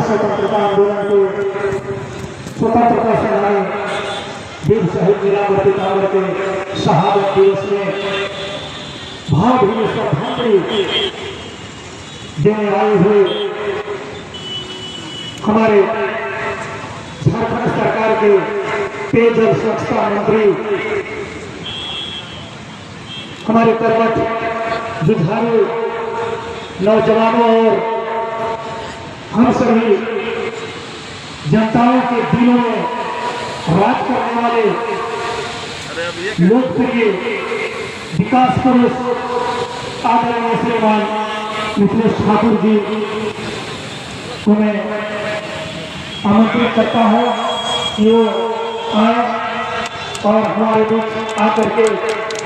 स्वतंत्रता आंदोलन के स्वतंत्रता सेनानी वीर शहीद लीलावती कांवरे के शहादत दिवस में भावभीनी श्रद्धांजलि देने आए हुए हमारे झारखंड सरकार के पेयजल स्वच्छता मंत्री हमारे कर्मठ जुझारू नौजवानों और हम सभी जनताओं के दिलों में राज करने वाले लोकप्रिय विकास पुरुष आदरणीय श्रीमान मिथिलेश ठाकुर जी को मैं आमंत्रित करता हूँ कि वो आए और हमारे बीच आकर के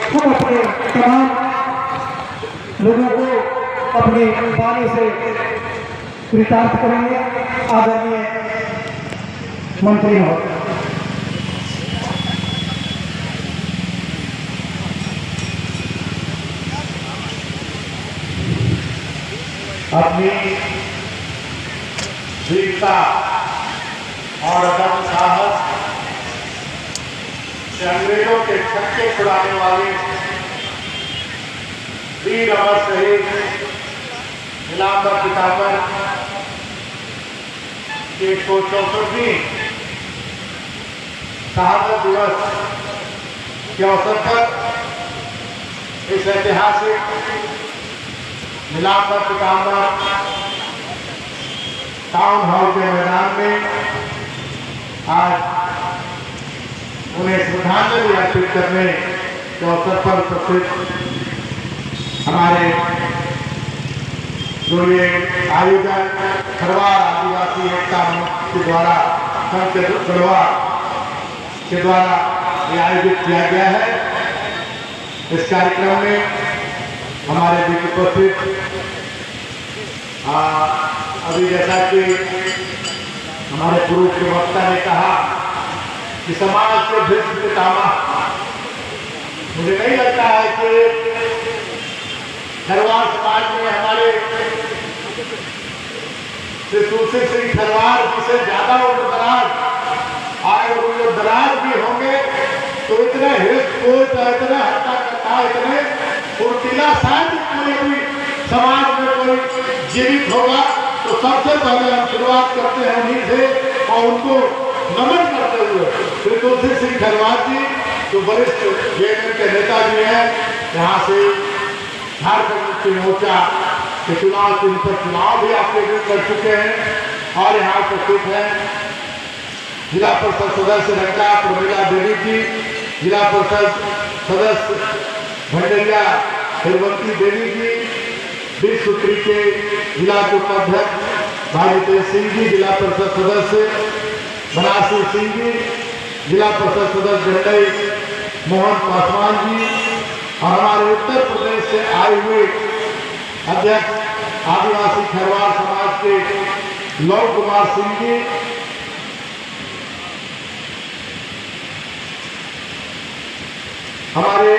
हम अपने तमाम लोगों को अपनी वाणी से कृतार्थ करेंगे। आदरणीय मंत्री हो अपनी वीरता और अदम्य साहस से अंग्रेजों के छक्के छुड़ाने वाले वीर अमर शहीद नीलांबर पिताम्बर के 164वीं शहादत दिवस के अवसर पर इस ऐतिहासिक नीलांबर पिताम्बर टाउन हॉल के मैदान में आज उन्हें श्रद्धांजलि अर्पित करने के अवसर पर उपस्थित हमारे जो ये आयोजन खरवार आदिवासी एकता मंच के द्वारा संत गढ़वाल के द्वारा ये आयोजित किया गया है। इस कार्यक्रम में हमारे बीच उपस्थित अभी जैसा कि हमारे पूर्व के वक्ता ने कहा कि समाज के भीष्म पितामह, मुझे नहीं लगता है कि खरवार समाज में हमारे श्री तुलसी सिंह खरवार जिसे ज्यादा उम्रदराज और उम्रदराज भी होंगे तो इतने हृष्ट इतने हत्या करता इतने फुर्तीला शायद कोई समाज में कोई जीवित होगा। तो सबसे पहले हम शुरुआत करते हैं उन्हीं से और उनको नमन करते हुए श्री तुलसी सिंह खरवार जी जो वरिष्ठ जेएमएम के नेता जी हैं, यहाँ से झारखंड मुक्ति मोर्चा के चुनाव चिन्ह पर चुनाव भी आप लोग कर चुके हैं और यहाँ उपस्थित हैं जिला परिषद सदस्य रंगा प्रमिला देवी जी, जिला परिषद सदस्य भंडेरिया हिरवंती देवी जी, विश्व सूत्री के जिला उपाध्यक्ष भाई तेज सिंह जी, जिला परिषद सदस्य बनासी सिंह जी, जिला परिषद सदस्य गंडई मोहन पासवान जी और हमारे उत्तर प्रदेश से आए हुए अध्यक्ष आदिवासी खरवार समाज के लव कुमार सिंह जी, हमारे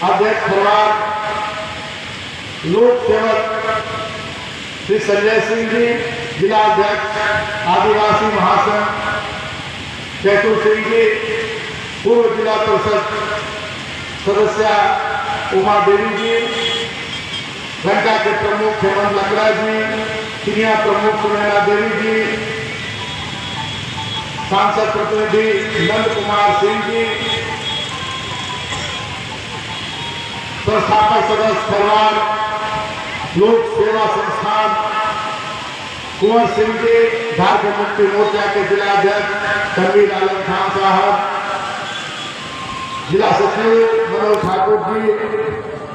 अध्यक्ष खरवार लोक सेवक श्री संजय सिंह जी, जिला अध्यक्ष आदिवासी महासंघ चैतुर सिंह जी, पूर्व जिला परिषद सदस्य उमा देवी जी, घंटा के प्रमुख हेमंत लकड़ा जी, सीनियर प्रमुख सुनैना देवी जी, सांसद प्रतिनिधि नंद कुमार सिंह जी, संस्थापक सदस्य खरवार लोक सेवा संस्थान कुंवर सिंह जी, झारखंड मुक्ति मोर्चा के जिला अध्यक्ष तनवीर आलम खान साहब, जिला सचिव मनोज ठाकुर जी,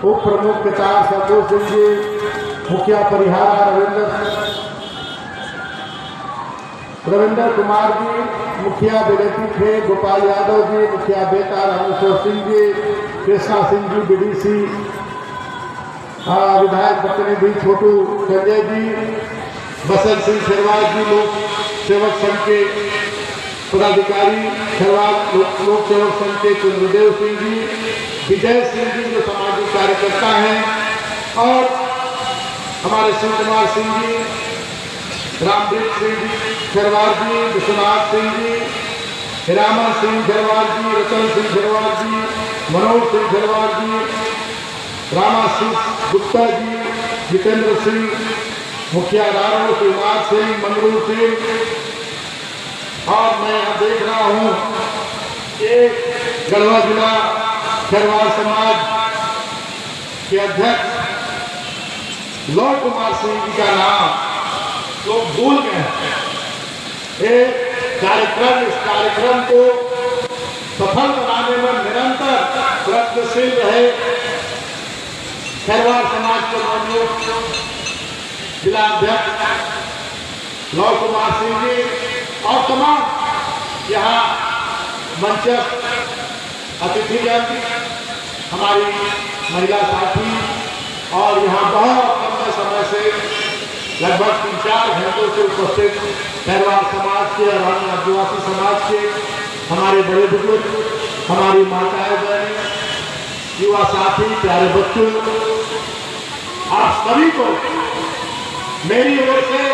उप प्रमुख प्रचार संतोष सिंह जी, मुखिया परिहार रविंदर कुमार जी, मुखिया बेलेती थे गोपाल यादव जी, मुखिया बेटा रामेश्वर सिंह जी, कृष्णा सिंह जी बीडीसी, विधायक प्रतिनिधि छोटू संजय जी, बसंत सिंह खरवार जी, लोक सेवक संघ के पदाधिकारी खरवार लोक सेवक संघ के चंद्रदेव सिंह जी, विजय सिंह जी जो सामाजिक कार्यकर्ता हैं और हमारे शिव कुमार सिंह जी रामदीप सिंह खेरवार जी, विश्वनाथ सिंह जी, हिरामन सिंह खेरवार जी, रतन सिंह खेरवार जी, मनोज सिंह खेरवार जी, रामाशीष गुप्ता जी, जितेंद्र सिंह, मुखिया राणो, शिवनाथ सिंह, मंगरू सिंह, और मैं यहाँ देख रहा हूँ कि गढ़वा जिला खेरवार समाज के अध्यक्ष लॉर्ड कुमार सिंह जी का नाम लोग भूल गए हैं। इस कार्यक्रम को सफल बनाने में निरंतर प्रयत्नशील रहे खेरवार समाज के नवनियुक्त जिला अध्यक्ष लॉर्ड कुमार सिंह जी और तमाम यहाँ मंचस्थ अतिथिगण, हमारी महिला साथी, और यहाँ बहुत लंबे समय से लगभग 3-4 घंटों से उपस्थित खेरवार समाज के और अन्य आदिवासी समाज के हमारे बड़े बुजुर्ग, हमारी माताएं बहनें, युवा साथी, प्यारे बच्चों, आप सभी को मेरी ओर से,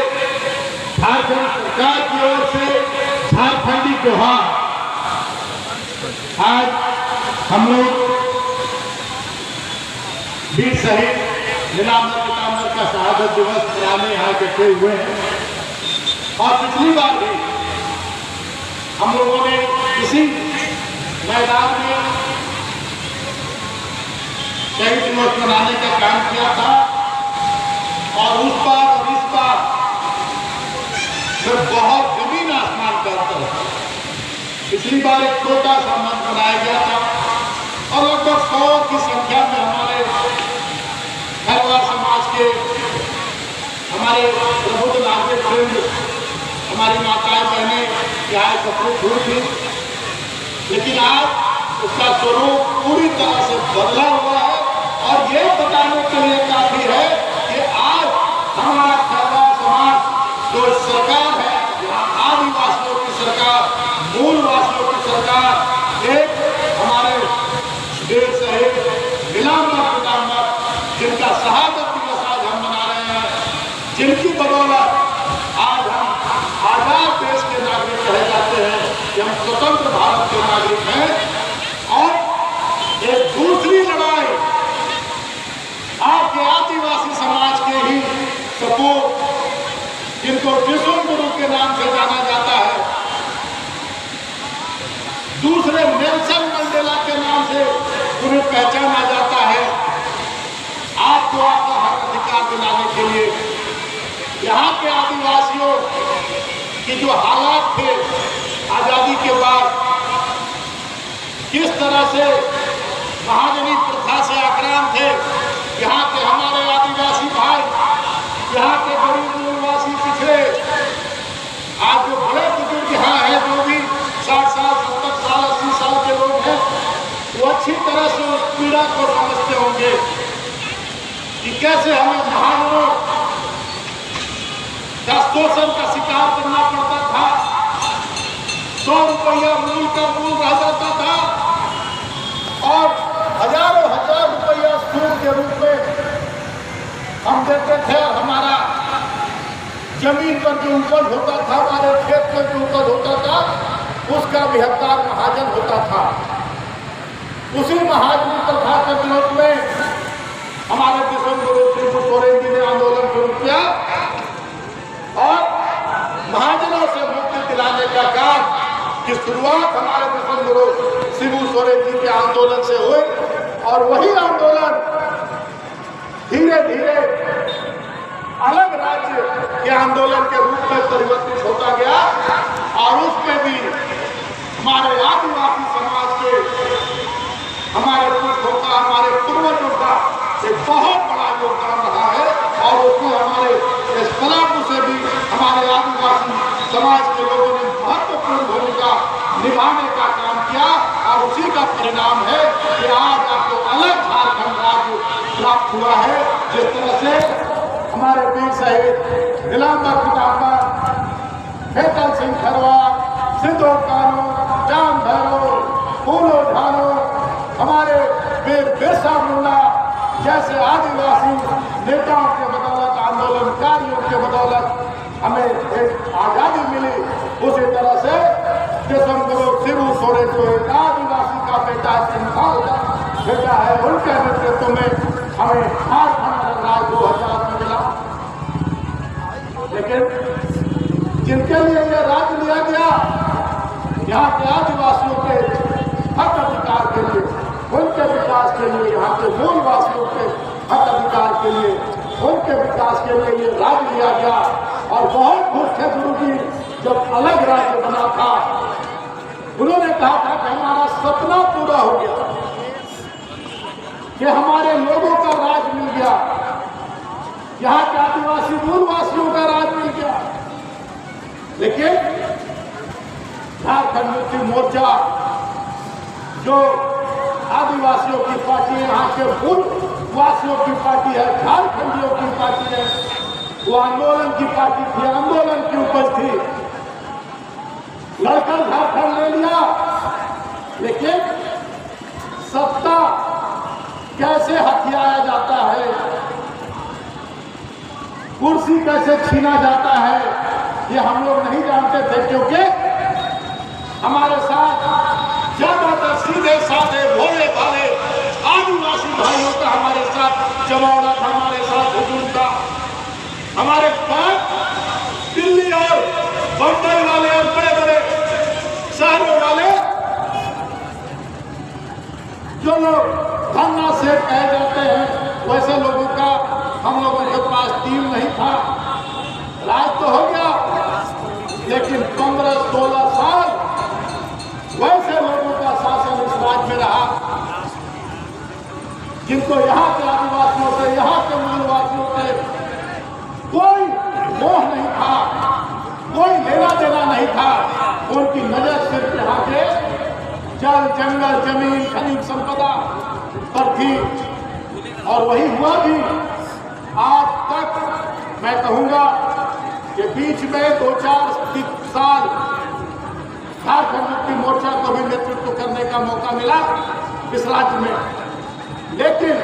झारखंड सरकार की ओर से झारखंडी त्योहार। आज हम लोग वीर शहीद नीलांबर पीताम्बर का शहादत दिवस मनाने यहाँ इकट्ठे हुए हैं, और पिछली बार भी हम लोगों ने इसी मैदान में शहीद दिवस मनाने का काम किया था, और उस बार और इस बार में बहुत जमीन आसमान का अंतर है। पिछली बार एक छोटा सा मंच बनाया गया था और लगभग 100 की संख्या में हमारे खेरवार समाज के, हमारे प्रबुद्ध नागरिक वृंद, हमारी माताएं बहनें यहाँ एकत्रित हुई थी। लेकिन आज उसका स्वरूप पूरी तरह से बदला हुआ है, और ये बताने के लिए काफी है कि आज हमारा खेरवार समाज जो सरकार है, यहाँ आदिवासियों की सरकार, मूलवासियों की सरकार, एक हमारे वीर शहीद नीलांबर पीताम्बर जिनका शहादत दिवस आज हम मना रहे हैं, जिनकी बदौलत आज हम आजाद देश के नागरिक कहे जाते हैं कि हम स्वतंत्र भारत के नागरिक हैं। और एक दूसरी लड़ाई आपके आदिवासी समाज के ही सपूत, जिनको विश्व गुरु के नाम से जाना जाता है, दूसरे नेल्सन मंडेला के नाम से उन्हें पहचाना जाता है, आपको आपका हक अधिकार दिलाने के लिए यहाँ के आदिवासियों की जो हालात थे आजादी के बाद, किस तरह से महाजनी प्रथा से आक्रांत थे यहाँ के हमारे आदिवासी भाई, यहाँ के गरीब मूलवासी पिछड़े, आज जो बड़े बुजुर्ग यहाँ हैं, जो भी 60 साल 70 साल 80 साल के लोग हैं, वो अच्छी तरह से उस पीड़ा को समझते होंगे कि कैसे हमें महाजनों का शोषण का शिकार करना पड़ता था। 100 रुपया मूल का मूल रह जाता था, और हजारों हजार रुपया सूद के रूप में हम देते थे। हमारा जमीन पर जो उपज होता था, हमारे खेत में जो उपज होता था, उसका भी हकदार महाजन होता था। उसी महाजनी प्रथा के विरोध में हमारे विश्व गुरु शिबू सोरेन जी ने आंदोलन शुरू किया, और महाजनों से मुक्ति दिलाने का काम की शुरुआत हमारे विश्व गुरु शिबू सोरेन जी के आंदोलन से हुई, और वही आंदोलन धीरे धीरे अलग राज्य के आंदोलन के रूप में परिवर्तित होता गया, और उसमें भी हमारे आदिवासी समाज के, हमारे पुरखों का, हमारे पूर्वजों का एक बहुत बड़ा योगदान रहा है, और उसमें हमारे इस पलामू से भी हमारे आदिवासी समाज के लोगों ने महत्वपूर्ण भूमिका निभाने का काम किया, और उसी का परिणाम है कि आज आपको अलग झारखंड राज्य प्राप्त हुआ है। जिस तरह से हमारे वीर शहीद नीलांबर पीताम्बर, हेतल सिंह खेरवार, सिद्धू कानू, जान भैरो, फूलो झानो, हमारे वीर बिरसा मुंडा जैसे आदिवासी नेताओं के बदौलत, आंदोलनकारियों के बदौलत हमें एक आजादी मिली, उसी तरह से जिसम गुरु शिबू सोरेन जो एक आदिवासी का बेटा सिंघाल का बेटा है, उनके नेतृत्व में हमें झारखंड राज्य 2000 में मिला। लेकिन जिनके लिए यह राज्य लिया गया, यहाँ के आदिवासियों के हक अधिकार के लिए, उनके विकास के लिए, यहाँ के मूलवासियों के हक अधिकार के लिए, उनके विकास के लिए ये राज्य लिया गया। और बहुत खुश थे गुरु जी जब अलग राज्य बना था। उन्होंने कहा था कि हमारा सपना पूरा हो गया, कि हमारे लोगों का राज मिल गया, यहाँ के आदिवासी मूलवासियों का राज मिल गया। लेकिन झारखंड मुक्ति मोर्चा जो आदिवासियों की पार्टी है, यहाँ के मूलवासियों की पार्टी है, झारखंडियों की पार्टी है, वो आंदोलन की पार्टी थी, आंदोलन की उपज थी। लड़कर झारखंड ले लिया, लेकिन सत्ता कैसे हथियाया जाता है, कुर्सी कैसे छीना जाता है, ये हम लोग नहीं जानते थे, क्योंकि हमारे साथ ज्यादातर सीधे साधे भोले भाले आदिवासी भाइयों का हमारे साथ जमावड़ा था, हमारे साथ हुजूम था। हमारे पास दिल्ली और बम्बई वाले और बड़े बड़े शहरों वाले जो लोग धन्ना से कहे जाते हैं, वैसे लोगों का हम लोगों के पास टीम नहीं था। राज तो हो गया, लेकिन 15-16 साल वैसे लोगों का शासन इस राज्य में रहा, जिनको यहाँ के आदिवासियों से, यहाँ के मूलवासियों से कोई मोह नहीं था, कोई लेना देना नहीं था। उनकी नजर सिर्फ यहाँ के जल, जंगल, जमीन, खनिज संपदा पर थी। और वही हुआ भी। आज तक मैं कहूंगा कि बीच में 2-4 साल झारखंड मुक्ति मोर्चा को भी नेतृत्व करने का मौका मिला इस राज्य में, लेकिन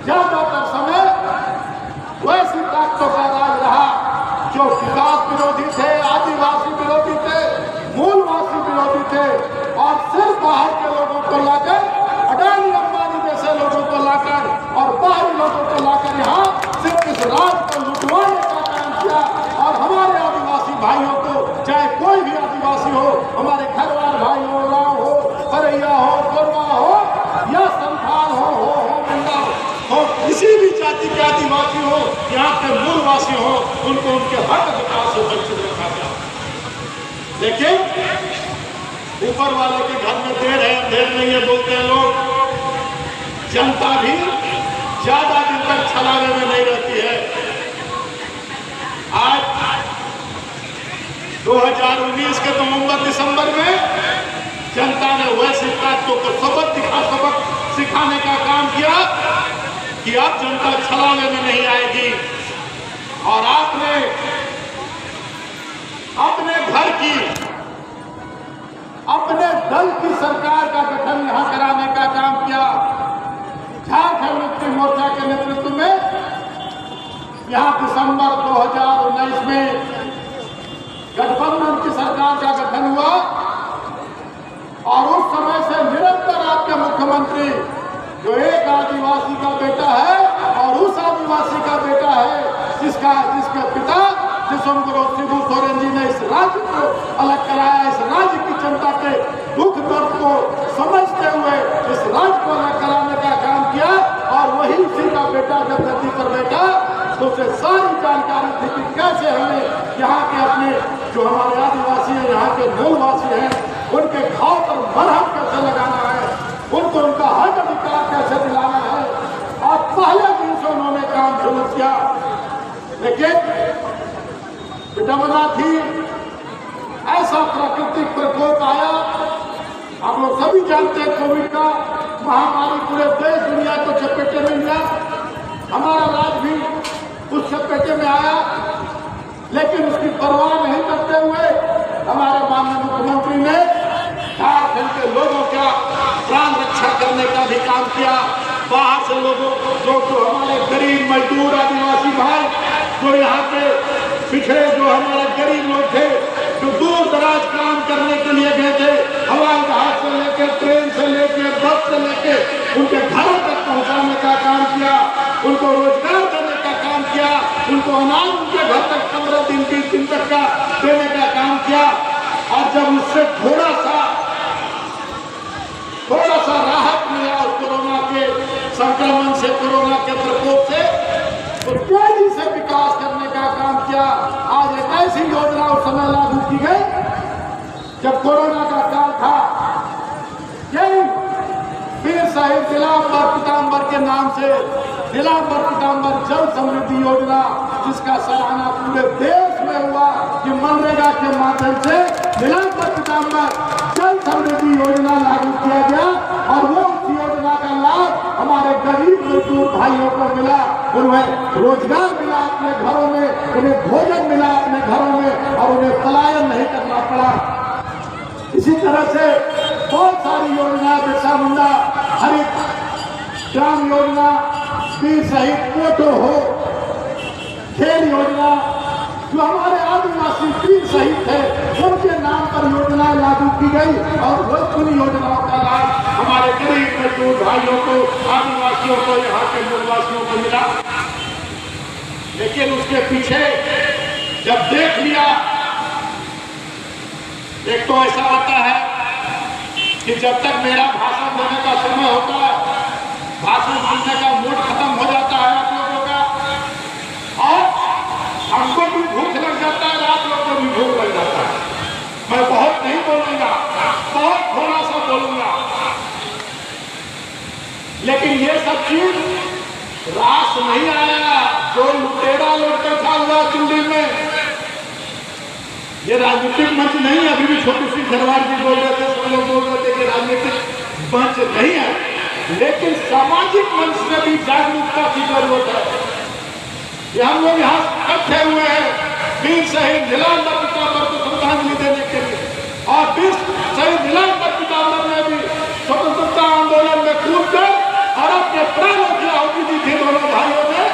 ज्यादातर समय वैसी ताकतों का राज रहा जो विकास विरोधी थे, आदिवासी विरोधी थे, मूलवासी विरोधी थे, और सिर्फ बाहर के लोगों को लाकर, अडानी अंबानी जैसे लोगों को लाकर और बाहरी लोगों को लाकर यहाँ सिर्फ इस राज्य को लुटवाने का काम किया। और हमारे आदिवासी भाइयों को, चाहे कोई भी आदिवासी हो, हमारे खरवार भाई हो, राव हो, फरैया हो, गोरवा हो या संथाल हो मुंडा हो, किसी भी जाति के आदिवासी हो, यहाँ के मूलवासी हो, उनको उनके हक अधिकार से वंचित रखा गया। लेकिन ऊपर वाले के घर में देर है अंधेर नहीं है बोलते हैं लोग। जनता भी ज्यादा दिन तक छलावे में नहीं रहती है। आज 2019 के नवंबर-दिसंबर में जनता ने वैसे ताकतों को सबक सिखाने का काम किया कि अब जनता छलावे में नहीं आएगी। और आपने अपने घर की, अपने दल की सरकार का गठन यहां कराने का काम किया। झारखंड मुक्ति मोर्चा के नेतृत्व में यहां दिसंबर 2019 में गठबंधन की सरकार का गठन हुआ। और उस समय से निरंतर आपके मुख्यमंत्री, जो एक आदिवासी का बेटा है और उस आदिवासी का बेटा है जिसके पिता जिसम गुरु शिबू सोरेन जी ने इस राज्य को अलग कराया, इस राज्य की जनता के दुख दर्द को समझते हुए इस राज्य को अलग कराने का काम किया। और वही उसी का बेटा जब गद्दी पर बैठा तो उसे सारी जानकारी थी कि कैसे हमें यहाँ के अपने जो हमारे आदिवासी हैं, यहाँ के मूलवासी हैं, उनके घाव पर मरहम कैसे लगाना है, उनको उनका हक अधिकार कैसे दिलाना है। और पहले दिन से उन्होंने काम शुरू किया। लेकिन विडंबना थी, ऐसा प्राकृतिक प्रकोप आया। आप लोग सभी जानते हैं, कोविड का महामारी पूरे देश दुनिया को चपेटे में लिया। हमारा राज्य भी उस चपेटे में आया, लेकिन उसकी परवाह नहीं करते हुए हमारे माननीय मुख्यमंत्री ने झारखंड के लोगों का प्राण रक्षा करने का भी काम किया। बाहर से लोगों जो हमारे गरीब मजदूर आदिवासी भाई जो यहाँ पे पिछड़े जो हमारे गरीब लोग थे, जो दूर दराज काम करने के लिए गए थे, हवाई जहाज से लेके, ट्रेन से लेके, बस से लेके उनके घरों तक पहुंचाने का काम किया, उनको रोजगार देने का काम किया, उनको अनाज उनके घर तक 15 दिन 20 दिन तक का देने का काम किया। और जब उससे थोड़ा सा राहत मिला उस कोरोना के संक्रमण से, कोरोना के प्रकोप से, तो तेजी से विकास करने का काम किया। आज एक ऐसी योजना उस समय लागू की गई जब कोरोना का काल था। यही पीर साहिब दिलांबर पीताम्बर के नाम से दिलांबर पीताम्बर जल समृद्धि योजना, जिसका सराहना पूरे देश में हुआ कि मनरेगा के माध्यम से दिलांबर पीताम्बर जल समृद्धि योजना लागू किया गया और वो उस योजना का लाभ हमारे गरीब मजदूर भाइयों को मिला। उन्हें रोजगार मिला अपने घरों में, उन्हें भोजन मिला अपने घरों में और उन्हें पलायन नहीं करना पड़ा। इसी तरह से बहुत सारी योजना, बिरसा मुंडा हरित ग्राम योजना, पीर शहीद पोटो हो, खेल योजना, जो हमारे आदिवासी पीर शहीद थे उनके नाम पर योजनाएं लागू की गई और उन योजनाओं का लाभ हमारे गरीब मजदूर भाइयों को, आदिवासियों को, यहाँ के मूलवासियों को मिला। लेकिन उसके पीछे जब देख लिया, एक तो ऐसा होता है कि जब तक मेरा भाषण देने का समय होता है, भाषण सुनने का मूड खत्म हो जाता है आप लोगों का, और हमको भी भूख लग जाता है, आप लोग को भी भूख लग जाता है। मैं बहुत नहीं बोलूंगा, बहुत थोड़ा सा बोलूंगा, लेकिन ये सब चीज रास नहीं आया। जो लुटेरा लोग बैठा हुआ दिल्ली में, ये राजनीतिक मंच नहीं है। अभी भी छोटी सी खरवार जी बोल रहे थे, सब लोग बोल रहे थे कि राजनीतिक मंच नहीं है, लेकिन सामाजिक मंच में भी जागरूकता की जरूरत है। ये हम लोग यहाँ इकट्ठे हुए हैं वीर शहीद दिलांबर पीताम्बर को श्रद्धांजलि देने के लिए, और वीर शहीद दिलांबर पीताम्बर ने भी स्वतंत्रता आंदोलन में कूदकर और अपने प्राणों की आहुति दी थी दोनों भाइयों ने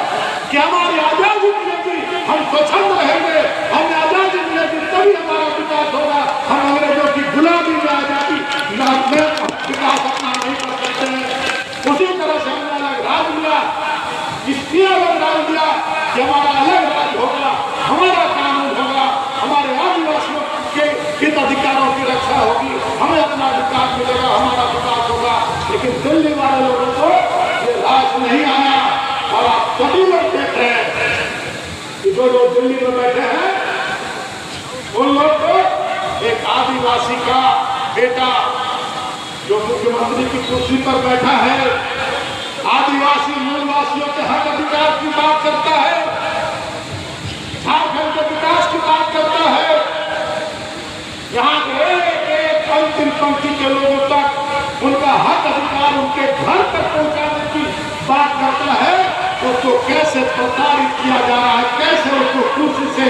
कि हमारी आजादी मिलेगी, हम स्वच्छंद रहेंगे, हमें आजादी मिलेगी तभी हमारा विकास होगा। हम अंग्रेजों की गुलामी में आजादी विकास अपना नहीं कर सकते हैं। उसी तरह से हमने अलग राज लिया, इसलिए अलग राज दिया कि हमारा अलग राज होगा, हमारा कानून होगा, हमारे आदिवासियों के हित अधिकारों की रक्षा होगी, हमें अपना विकास मिलेगा, हमारा विकास होगा। लेकिन दिल्ली वाले लोगों को ये राज नहीं आया। और आप सभी लोग देख रहे हैं कि जो लोग दिल्ली में बैठे हैं, उन लोग को एक आदिवासी का बेटा जो मुख्यमंत्री की कुर्सी पर बैठा है, आदिवासी मूलवासियों के हक अधिकार की बात करता है, झारखंड के विकास की बात करता है, यहाँ के एक अंतिम पंक्ति के लोगों तक उनका हक अधिकार उनके घर तक पहुंचाने की बात करता है, तो उसको कैसे प्रताड़ित किया जा रहा है, कैसे उसको कुर्सी से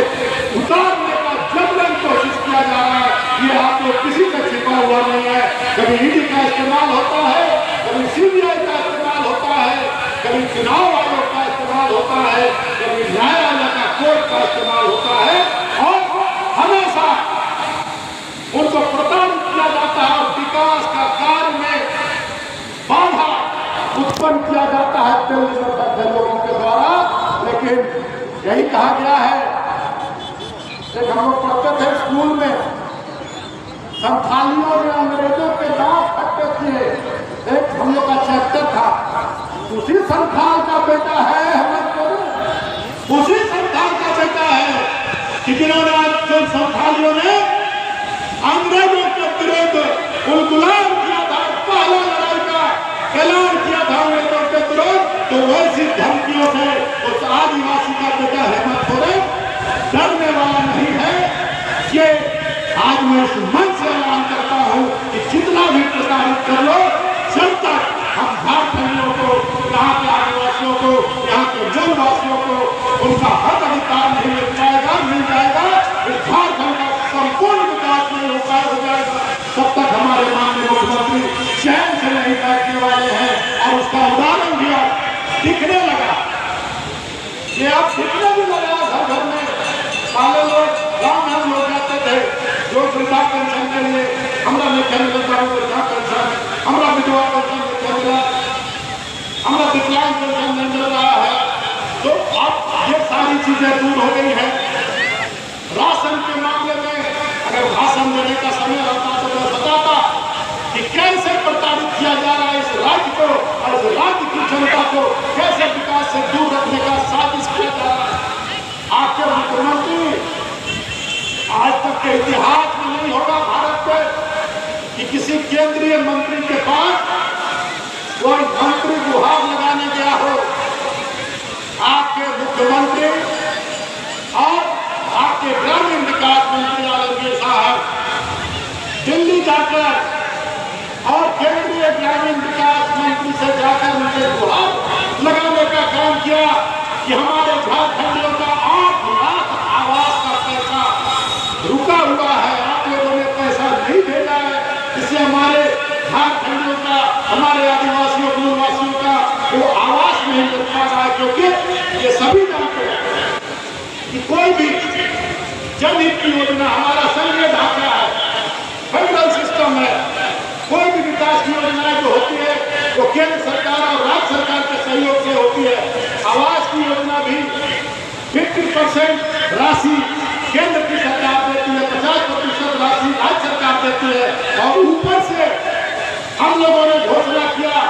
उतारने का जबरन कोशिश किया जा रहा है, ये आप लोग किसी से छिपा हुआ नहीं है। कभी ईडी का इस्तेमाल होता है, कभी सीबीआई का इस्तेमाल होता है, कभी चुनाव आयोग का इस्तेमाल होता है, कभी न्यायालय का कोर्ट का इस्तेमाल होता है, और हमेशा उनको प्रताड़ित किया जाता है और विकास का कार्य में बाधा उत्पन्न किया जाता है दिल्ली में बैठे लोगों के द्वारा। लेकिन यही कहा गया है, एक हम लोग पढ़ते थे स्कूल में, संथालियों ने अंग्रेजों के दांत खट्टे किए, एक हम लोग का चैप्टर था, उसी संथाल का बेटा है हेमंत सोरेन, उसी संथाल का बेटा है कि जिन्होंने संथालियों ने अंग्रेजों के विरुद्ध गुलाम किया था, पहला लड़ाई का ऐलान किया था अंग्रेजों के विरुद्ध, तो वैसी धमकियों से उस आदिवासी का बेटा हेमंत सोरेन डरने वाला नहीं है। ये आज मैं इस मन से ऐलान करता हूँ कि जितना भी प्रसारित कर लो, जब तक हम झारखंडियों को, यहाँ के आदिवासियों को, यहाँ के मूलवासियों को उनका हक अधिकार नहीं मिल जाएगा, इस झारखंड का संपूर्ण विकास नहीं हो जाएगा, तब तक हमारे माननीय मुख्यमंत्री चैन से नहीं बैठने वाले हैं। और उसका उदाहरण भी अब दिखने लगा, ये अब दिखने भी लगा घर घर में के लिए हमरा नहीं मिलता हमरा विधवा पेंशन नहीं मिला, हमरा विकलांग पेंशन नहीं मिल रहा है। तो अब ये सारी चीजें दूर हो गई है। राशन के मामले में अगर भाषण देने का समय रहता तो मैं बताता कि कैसे प्रताड़ित किया जा रहा है इस राज्य को और इस राज्य की जनता को कैसे विकास से दूर रखने का साजिश किया जा रहा है। आपके मुख्यमंत्री आज तक के इतिहास में नहीं होगा भारत में कि किसी केंद्रीय मंत्री के पास कोई मंत्री गुहार लगाने गया हो। आपके मुख्यमंत्री और आपके ग्रामीण विकास मंत्री आलमगीर साहब दिल्ली जाकर और केंद्रीय ग्रामीण विकास मंत्री से जाकर उनके गुहार लगाने का काम किया कि हमारे झारखंडियों का 8 लाख आवास का पैसा रुका हुआ है, आप लोगों ने पैसा नहीं भेजा है, इससे हमारे झारखंडियों का, हमारे आदिवासियों मूलवासियों का वो आवास नहीं मिल पा रहा है। क्योंकि ये सभी जानते हैं कि कोई भी जनहित की योजना हमारा संघीय ढांचा है, फेडरल सिस्टम है। कोई भी विकास की योजनाएं जो होती है वो केंद्र सरकार और राज्य सरकार के सहयोग से होती है। आवास की योजना भी 50% राशि केंद्र की सरकार देती है, 50% राशि राज्य सरकार देती है। और ऊपर से हम लोगों ने घोषणा किया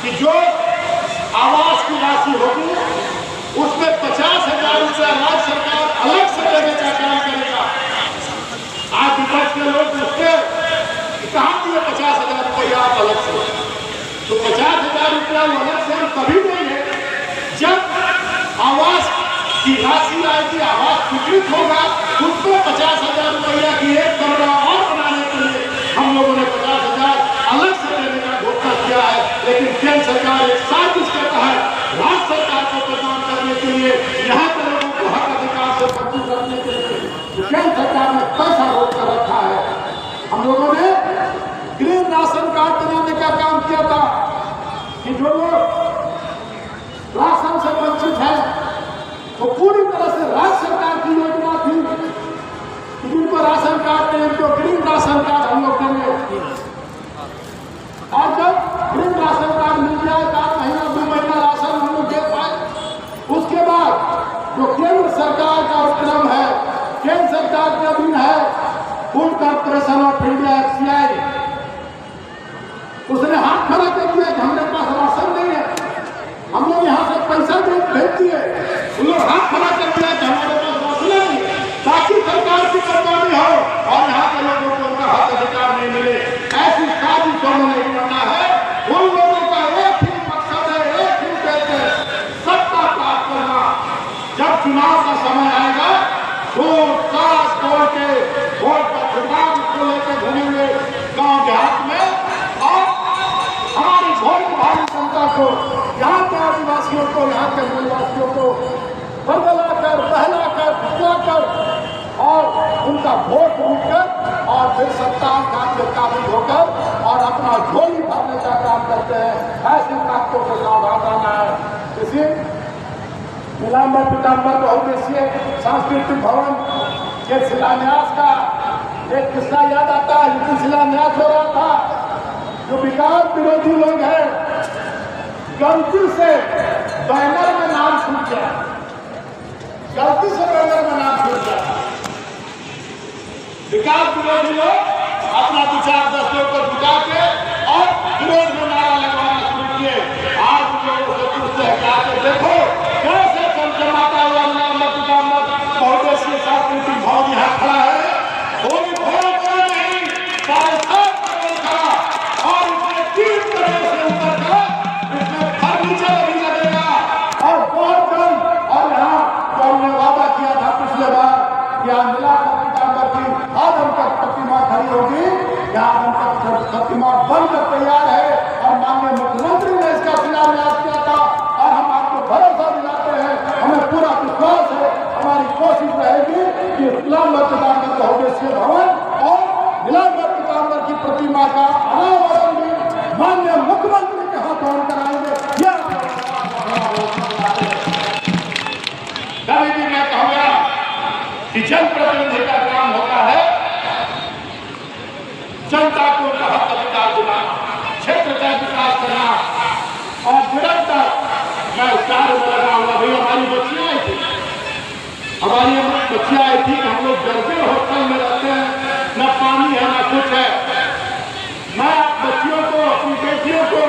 कि जो आवास की राशि होगी उसमें 50,000 रुपया राज्य सरकार अलग से देने का काम करेगा। आज विपक्ष के लोग पूछते कहाँ दिए 50,000 रुपया आप अलग से, तो 50,000 रुपया अलग से हम कभी देंगे जब आवास की राशि आएगी, आवास स्वीकृत होगा, उसको 50,000 रुपया की एक कमरा और बनाने के लिए हम लोगों ने 50,000 अलग से देने का घोषणा किया है। लेकिन केंद्र सरकार एक साजिश के तहत राज्य सरकार को प्रदान करने के लिए, यहाँ के लोगों को हक अधिकार से वंचित करने के लिए केंद्र सरकार ने पैसा रोक कर रखा है। हम लोगों ने ग्रीन राशन कार्ड बनाने का काम किया था कि जो लोग राशन से वंचित है वो पूरी तरह से राज्य सरकार की योजना थी कि जिनको राशन कार्ड दें उनको ग्रीन राशन कार्ड हम लोग देंगे। और जब ग्रीन राशन कार्ड मिल जाए 4 महीना 2 महीना राशन हम लोग दे पाए, उसके बाद जो केंद्र सरकार का उपक्रम है, केंद्र सरकार के अधीन है food corporation of India FCI, उसने हाथ खड़ा कर दिया कि हमारे पास राशन नहीं है, हम लोग यहाँ से पैसा भेज दिए, उन लोग हाथ खड़ा कर दिया कि हमारे पास राशन नहीं है, ताकि सरकार की बदनामी हो और यहाँ के लोगों को उनका हक अधिकार नहीं मिले। ऐसी साजिश उन्होंने करना है। उन लोगों का एक ही मकसद है, एक ही उद्देश्य है, सत्ता प्राप्त करना। जब चुनाव का समय आएगा वो सास तोड़ के वोट का खिताब को लेकर घूमेंगे गांव देहात में और हमारी भोट भारी जनता को, यहाँ के आदिवासियों को, यहाँ के मूलवासियों को बदलाकर, बहलाकर, फुसलाकर और उनका वोट लूटकर और फिर सत्ता के काबिल होकर और अपना झोली भरने का काम करते हैं। ऐसी ताकतों से सावधान रहना है। इसी नीलांबर पीताम्बर बहुउद्देशीय सांस्कृतिक भवन के शिलान्यास का एक किस्सा याद आता है। जिस शिलान्यास हो रहा था, जो विकास विरोधी लोग हैं गलती से बैनर में नाम छूट गया, गलती से बैनर में नाम छूट गया। विकास विरोधी लोग अपना 2-4-10 लोग को जुटा के और विरोध में नारा लगवाना शुरू किए। आज लोगों से पूछते हैं कि आके देखो कैसे चमचमाता हुआ नीलांबर पीताम्बर बहुउद्देशीय सांस्कृतिक भवन यहाँ खड़ा है। कोई भवन नहीं, 7.5 करोड़ खड़ा और उसमें 3 करोड़ से ऊपर का इसमें फर्नीचर भी लगेगा और बहुत जल्द। और यहाँ जो हमने वादा किया था पिछले बार, यहाँ नीलांबर पीताम्बर की आदम तक प्रतिमा खड़ी होगी, यहाँ आदम तक प्रतिमा बनकर तैयार है और निरंतर मैं उस कार्य में लगा हुआ। भाई हमारी बच्चियां आई थी, हमारी बच्चियां आई थी, हम लोग जर्जर होटल में रहते हैं, न पानी है न कुछ है। मैं बच्चियों को, अपनी बेटियों को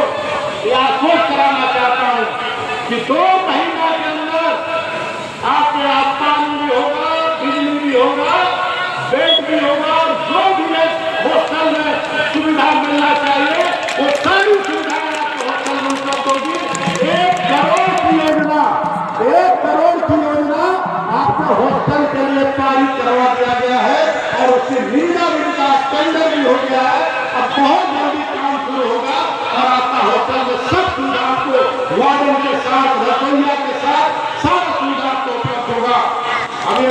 यह आश्वस्त कराना चाहता हूँ कि 2 महीना के अंदर आपके यहाँ पानी भी होगा, बिजली भी होगा, बेड भी होगा, और जो भी होटल में सुविधा मिलना चाहिए वो सारी सुविधाएं आपके होटल में उपलब्ध होगी। 1 करोड़ की योजना, 1 करोड़ की योजना आपके होटल के लिए पारित करवा दिया गया है और उसकी नीला का टेंडर भी हो गया है। अब बहुत जल्दी काम शुरू होगा और आपका होटल में सब सुविधा आपको वार्डन के साथ, रसोईया के साथ सारा सुविधा आपको उपलब्ध होगा। अभी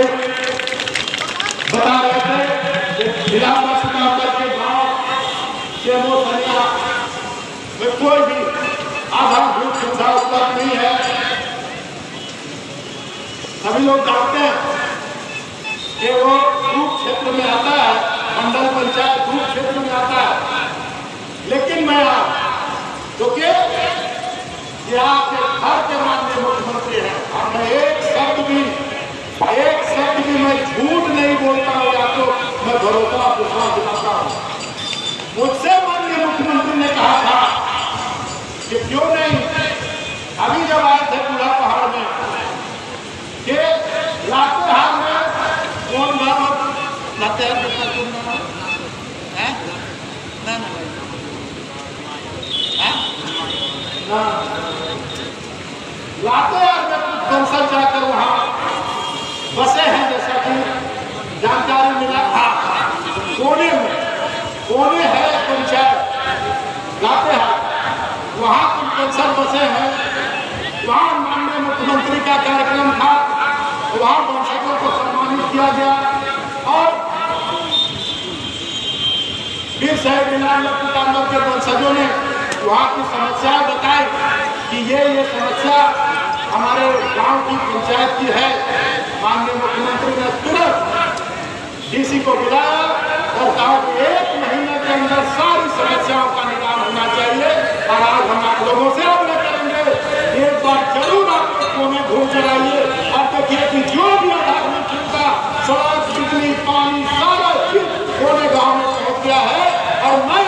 बता रहे थे जिला मस्तानगर के गांव केमो सनिया में कोई भी आधारभूत सुविधा उपलब्ध नहीं है। सभी लोग जानते हैं कि वो ग्रुप क्षेत्र में आता है, मंडल पंचायत ग्रुप क्षेत्र में आता है, लेकिन मैं क्योंकि ये आपके घर के माननीय मुख्यमंत्री हैं और मैं एक शब्द भी मैं झूठ नहीं बोलता हूँ, या तो मैं भरोसा विश्वास दिलाता हूँ। मुझसे माननीय मुख्यमंत्री ने कहा था कि क्यों नहीं, अभी जब आए थे बूढ़ा पहाड़ में, कि लातेहार में कौन गाँव लातेहार लातेहार में कुछ कंसल जाकर वहाँ बसे हैं, जैसा कि जानकारी मिला था। कोने है पंचायत लातेहार, वहाँ कुछ कंसल बसे हैं। वहाँ माननीय मुख्यमंत्री का कार्यक्रम था, वहाँ वंशजों को सम्मानित किया गया और फिर शहीद नीलाम के वंशजों ने वहाँ की समस्याएं बताई कि ये समस्या हमारे गांव की पंचायत की है। माननीय मुख्यमंत्री ने तुरंत डीसी को बुलाया और कहा कि 1 महीने के अंदर सारी समस्याओं का निदान होना चाहिए और आज हम आप लोगों से आग्रह करेंगे, एक बार जरूर आप कोने घूम कर आइए और देखिए कि जो भी आधारभूत सुविधा, सड़क, बिजली, पानी, सारा चीज कोने गाँव में पहुँच गया है। और मैं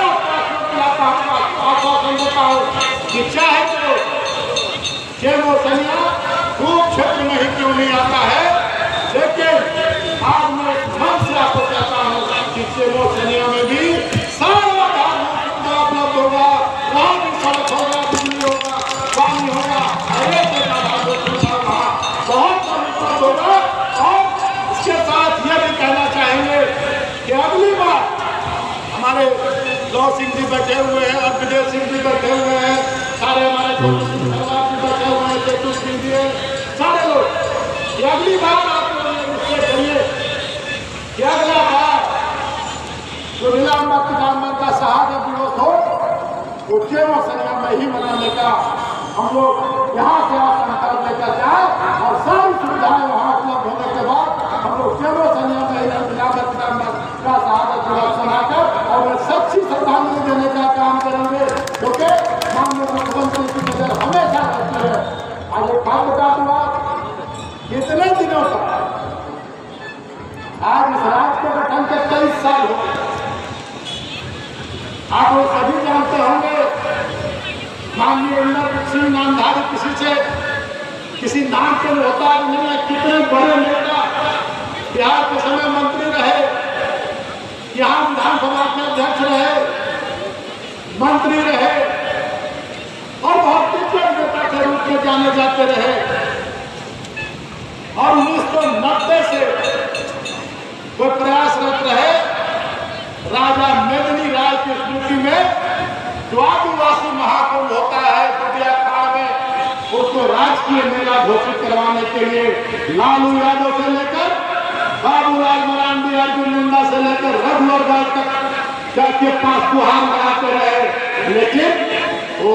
आश्वासन देता हूँ कि चाहे तो केमो सनिया ग्रुप क्षेत्र में ही क्यों नहीं आता है, लेकिन आज मैं मन से आपको कहता हूँ कि केमो सनिया में भी सारा आधारभूत सुविधा उपलब्ध होगा, वहाँ भी सड़क होगा, बिजली होगा, पानी होगा, हरेक आधारभूत सुविधा वहाँ बहुत उपलब्ध होगा। और इसके साथ ये भी कहना चाहेंगे कि अगली बार हमारे गौ सिंह जी बैठे हुए हैं, अभिदेव सिंह जी बैठे हुए हैं, सारे हमारे बैठे हुए हैं, चतुर सिंह जी, सारे लोग, अगली बार आप लोग निश्चय करिए कि अगला बार जो नीलाम का शहादत दिवस हो वो केमो सनिया में ही मनाने का हम लोग यहाँ से आप संकल्प लेकर जाए और सारी सुविधाएं वहाँ उपलब्ध होने के बाद हम लोग केमो सनिया में ही नीलाम का शहादत दिवस मनाकर और सच्ची श्रद्धांजलि देने का काम करेंगे, क्योंकि माननीय मुख्यमंत्री की नजर हमेशा रहती है। आज एक बात बता दूंगा, कितने दिनों तक आज इस राज्य के गठन के 23 साल हो गए। आप वो सभी जानते होंगे, माननीय इंद्रजीत सिंह नामधारी किसी से किसी नाम के होता नहीं है, कितने बड़े नेता बिहार के समय मंत्री रहे, यहाँ विधानसभा के अध्यक्ष रहे, मंत्री रहे और बहुत दिग्गज नेता के रूप में जाने जाते रहे। और 1990 से वो प्रयासरत रहे राजा मेदिनी राय की स्मृति में जो आदिवासी महाकुंभ होता है दुबिया में, उसको राजकीय मेला घोषित करवाने के लिए लालू यादव से लेकर बाबूलाल मरांडी, अर्जुन मुंडा से लेकर रघुवर तक के पास गुहार लगाते रहे, लेकिन वो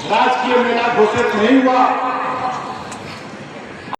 राजकीय मेला घोषित नहीं हुआ।